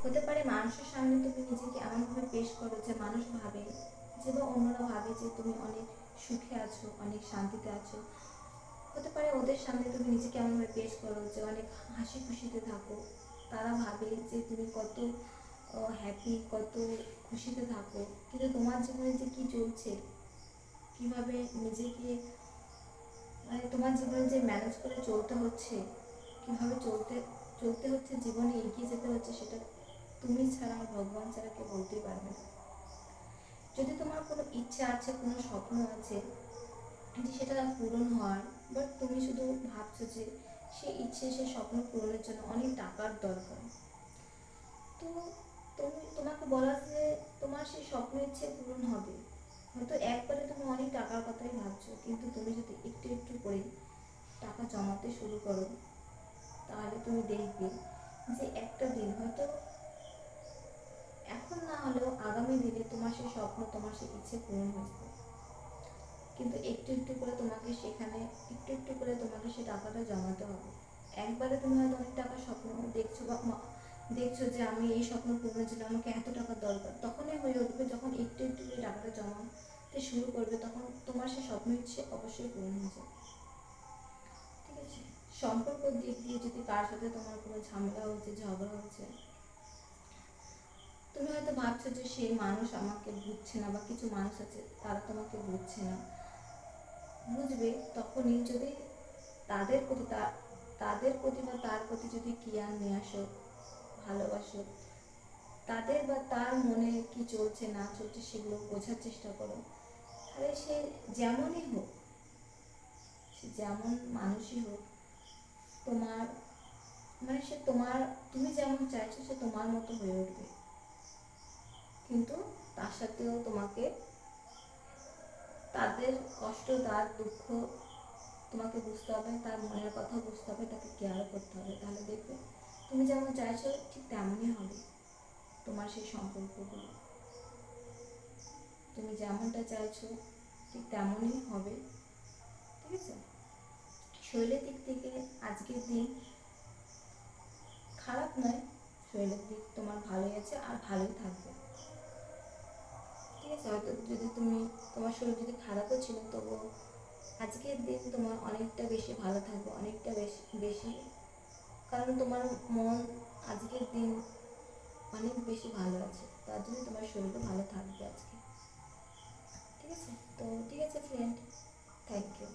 হতে পারে মানুষের সামনে তুমি নিজেকে এমনভাবে পেশ করো যে মানুষ ভাবে, যে বা অন্যরা ভাবে যে তুমি অনেক সুখে আছো, অনেক শান্তিতে আছো। হতে পারে ওদের সামনে তুমি নিজেকে এমনভাবে পেশ করো যে অনেক হাসি খুশিতে থাকো। তারা ভাবে যে তুমি কত হ্যাপি, কত খুশিতে থাকো। কিন্তু তোমার জীবনে যে কী চলছে, কীভাবে নিজেকে মানে তোমার জীবনে যে ম্যানেজ করে চলতে হচ্ছে, কীভাবে চলতে চলতে হচ্ছে, জীবনে এগিয়ে যেতে হচ্ছে, সেটা তুমি ছাড়া আর ভগবান ছাড়া কেউ বলতেই পারবে না। যদি তোমার কোনো ইচ্ছা আছে, কোনো স্বপ্ন আছে যে সেটা পূরণ হওয়ার, বাট তুমি শুধু ভাবছো যে সেই ইচ্ছে, সেই স্বপ্ন পূরণের জন্য অনেক টাকার দরকার, তো তোমাকে বলা যে তোমার সেই স্বপ্ন ইচ্ছে পূরণ হবে। হয়তো একবারে তুমি অনেক টাকার কথাই ভাবছো, কিন্তু তুমি যদি একটু একটু করে টাকা জমাতে শুরু করো, তাহলে তুমি দেখবে যে একটা দিন হয়তো, এখন না হলেও আগামী দিনে তোমার সেই স্বপ্ন, তোমার সেই ইচ্ছে পূরণ হয়ে যাবে। কিন্তু একটু একটু করে তোমাকে সেখানে, একটু একটু করে তোমাকে সেই টাকাটা জমাতে হবে। একবারে তুমি হয়তো অনেক টাকার স্বপ্ন দেখছো বা দেখছো যে আমি এই স্বপ্ন পূরণের জন্য আমাকে এত টাকার দরকার, তখনই হয়ে উঠবে যখন একটু একটু করে টাকাটা জমাতে শুরু করবে, তখন তোমার সেই স্বপ্ন ইচ্ছে অবশ্যই পূরণ হয়ে যাবে। ঠিক আছে? সম্পর্ক দিক দিয়ে যদি কার সাথে তোমার কোনো ঝামেলা হচ্ছে, ঝগড়া হচ্ছে, তুমি হয়তো ভাবছো যে সেই মানুষ আমাকে বুঝছে না, বা কিছু মানুষ আছে তারা তোমাকে বুঝছে না। বুঝবে তখনই যদি তাদের প্রতি তাদের প্রতি বা তার প্রতি যদি কেয়ার নিয়ে আসো, ভালোবাসো, তাদের বা তার মনে কি চলছে না চলছে সেগুলো বোঝার চেষ্টা করো, তাহলে সে যেমনই হোক, সে যেমন মানুষই হোক, তোমার মানে সে তোমার, তুমি যেমন চাইছো সে তোমার মতো হয়ে উঠবে। কিন্তু তার সাথেও তোমাকে তাদের কষ্ট, তার দুঃখ তোমাকে বুঝতে হবে, তার মনের কথা বুঝতে হবে, তাকে কেয়ার করতে হবে। তাহলে দেখবে তুমি যেমন চাইছো ঠিক তেমনই হবে তোমার সেই সম্পর্কগুলো। তুমি যেমনটা চাইছো ঠিক তেমনই হবে। ঠিক আছে? শরীরের দিক থেকে আজকের দিন খারাপ নয়, শরীরের দিক তোমার ভালোই আছে আর ভালোই থাকবে। ঠিক আছে? হয়তো যদি তোমার শরীর যদি খারাপও ছিল, তবুও আজকের দিন তোমার অনেকটা বেশি ভালো থাকবে, অনেকটা বেশি বেশি, কারণ তোমার মন আজকের দিন অনেক বেশি ভালো আছে, তার জন্য তোমার শরীরও ভালো থাকবে আজকে। ঠিক আছে? তো ঠিক আছে ফ্রেন্ড, থ্যাংক ইউ।